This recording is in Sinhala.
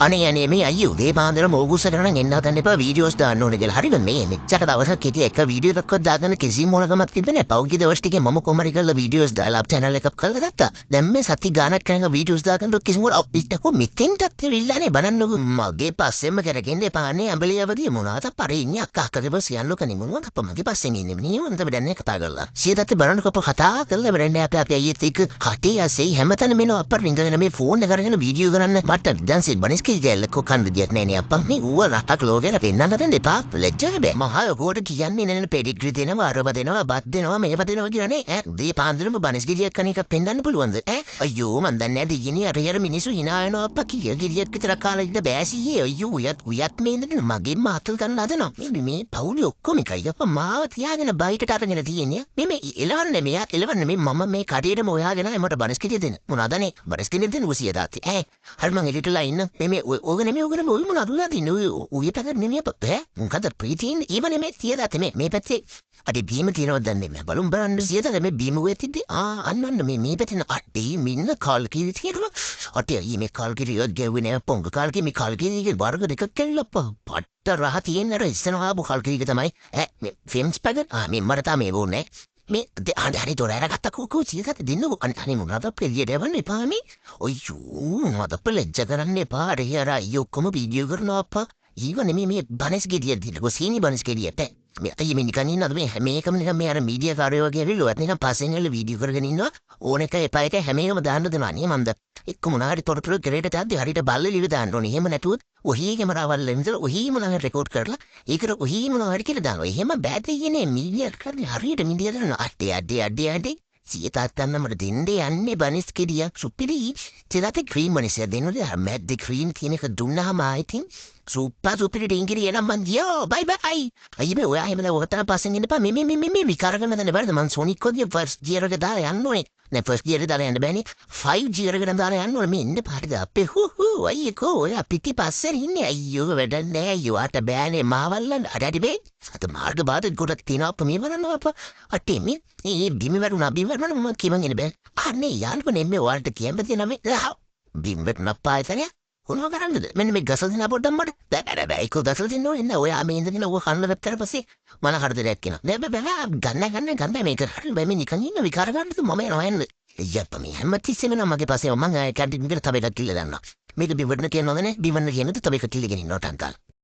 අනේ මේ අයියෝ උදේ පාන්දර මෝගුස කරන එන්න හදන්න එපා වීඩියෝස් දාන්න ඕනේ කියලා. හරිද මේ මෙච්චර දවසක් හිටිය එක වීඩියෝ එකක්වත් දාගන්න කිසිම මොනකමක් තිබෙන්නේ නැහැ. පෞද්ගලික දවස් ටිකේ මම කොහමරි කරලා වීඩියෝස් දාලා channel එකක් කරලා ගත්තා. දැන් මේ සති ගානක් කරන වීඩියෝස් දාගන්න කිසිම අපිටකෝ මෙතෙන්ටත් ඉල්ලන්නේ බලන්නකො මගේ පස්සෙම කරගෙන එපානේ අඹලියවදී මොනවාද පරින්නේ අක්කා බස් යන්නු කනේ මොනවද අප්පා මගේ පස්සෙන් ඉන්නේ නියම තමයි දැන් කතා කරලා. සියදත් බලන්නකො අප්පා කතා කරලා බලන්නේ අපේ අයියත් එක්ක කටේ ඇසේ හැමතැනම මෙන්න අප්පා රින්ගගෙන මේ ෆෝන් එක අරගෙන වීඩියෝ කරන්න මට දැන් සිත් බනිස් කියෙල්ලකෝ කන්ද දියත් නෑනේ අප්පා මේ ඌව රටක් ලෝකෙට පෙන්නන්න දෙන්න එපා ලැජ්ජා බෑ මහා ඔකට කියන්නේ නේන පෙඩිග්‍රි දෙනවා අරබ දෙනවා බත් දෙනවා මේව දෙනවා කියලානේ ඈ දී පාන්දරම බනිස් කියෙක් කන එක පෙන්නන්න පුළුවන්ද ඈ අයියෝ මන් දන්නේ නැද ඉන්නේ අර මිනිස්සු hina වෙනවා අප්පා කියෙක් විතර කාලා ඉඳ බෑසියේ අයියෝ උයත් මේ ඉඳන් මගේ මාතල් ගන්න හදනවා මේ පවුලේ ඔක්කොම එකයි අප්පා මාව තියාගෙන බයිටට අරගෙන තියෙන්නේ මේ එලවන්නේ මෙයා එලවන්නේ මේ මම මේ කඩේටම ඔයාගෙන මට බනිස් කියෙ දෙන්න මොනවාදනේ බනිස් කියෙ දෙන්න උසිය දාති ඈ හරි මං එලිටලා ඉන්න මේ ඕක නෙමෙයි ඕක නෙමෙයි ඔය මොනවද උලා තින්නේ ඔය පැත්තට නෙමෙයි අප්පා මොකද ප්‍රීතින් ඊව නෙමෙයි තියලා තේ මේ පැත්තේ අඩේ බීම තියනවද දන්නේ නැහැ බලුම් බලන්න සියද මේ බීම වෙතිද්දි අන්න මේ පැත්තේ අඩේ මින්න කාල් කීරි තියෙනවා අඩේ ඊ මේ කාල් කීරි ගෙව්වේ නෑ පොංග කාල් කීරි මේ කාල් කීරිගේ වර්ග දෙකක් කෙල්ලප්පා පට්ට රහ තියෙන අර ඉස්සන ආපු කාල් කීරික තමයි මේ ෆිල්ම්ස් පැකට් මේ මට තාම මේ වුනේ මේ හරි දොරෑර ගත්ත කෝකෝ සියකට දෙන්නකො අනේ මොනවද පෙළියට යවන්න එපා මේ ඔයෝ මොනවද පෙළෙජ්ජ කරන්න එපා අර අයියෝ ඔක්කොම වීඩියෝ කරනවා අප්පා ඊව නෙමෙයි මේ බනස් ගෙඩිය දිනකො සීනි බනස් ගෙඩියට මේ අතේ මේ නිකන් ඉන්නද මේකම නිකන් මේ අර මීඩියා කාර්යෝ වගේ ඇවිල්ලා නිකන් පස්සෙන් ඇවිල්ලා වීඩියෝ කරගෙන ඉන්නවා ඕන එක එපා එක හැම එකම දාන්න දෙනවා නේ මන්ද එක්ක මොනාරි තොරතුරු ග්‍රේඩ් එකක් හරියට බල්ලේ ලිව දාන්න ඕනේ එහෙම නැතුව ඔහි කැමරාවල් ලෙන්සර් ඔහි මොනවා රෙකෝඩ් කරලා ඒකට ඔහි මොනවා හරි කියලා දානවා එහෙම බෑද කියන්නේ මීඩියා කරන්නේ හරියට මීඩියා දානවා අඩේ සිය තාත්තන්න මට දෙන්නේ යන්නේ බනිස් කෙඩියක් සුපිරි චිරාත ක්‍රීම් බනිස් දෙන්නද මැද්ද ක්‍රීම් කියන එක දුන්නාම ආයිතින් සුපිරි ඩිංගිරි එනම් මන් යෝ බයි බයි අයියේ මේ ඔයා එහෙම ඔතන පස්සෙන් ඉන්න බා මේ විකාරගෙන නැදනේ බලන්න මං සෝනික් කොදිය ෆස්ට් ගියර් එක දාලා යන්න ඕනේ නෑ ෆස්ට් ගියර් එක දාලා යන්න බෑනේ 5 ගියර් එක දාලා යන්න ඕනේ මේ ඉන්න පාටද අපේ අයියේ කෝ ඔයා පිටි පස්සේ ඉන්නේ අයියෝ වැඩක් නෑ අයියෝ ආට බෑනේ මාවල්ලන් අඩටි බේ අත මාර්ග බාධක ගොඩක් තියෙනවා අප්පා මේ බලන්න අප්පා අටේ මේ බිම වැරුණා මම කිමන් එන්නේ බෑ අනේ යාළුවනේ මේ ඔයාලට කියන්න තියෙන මේ බිම් වැටුණා පායතනේ කොහොම කරන්නද මෙන්න මේ ගසල් දිනා පොඩ්ඩක් මට බෑ ඒක ගසල් දින්න ඕනේ නෑ ඔයා මේ ඉඳගෙන ඔය කන්න වැත්තට පස්සේ මන හතරක් කියනවා නෑ බෑ ගන්න මේක හරි බෑ මේ නිකන් ඉන්න විකාර ගන්නද මම යනවා යන්න යප්පා මේ හැමතිස්සෙම නම් මගේ පස්සේ මම කැන්ටින් එකට තව එකක් කිල්ල දාන්නවා මේක බිම් වැටුණ කියනවද නේ බිම් වන්න කියනද තව එකක් කිල්ලගෙන ඉන්නවා ටන්ටල්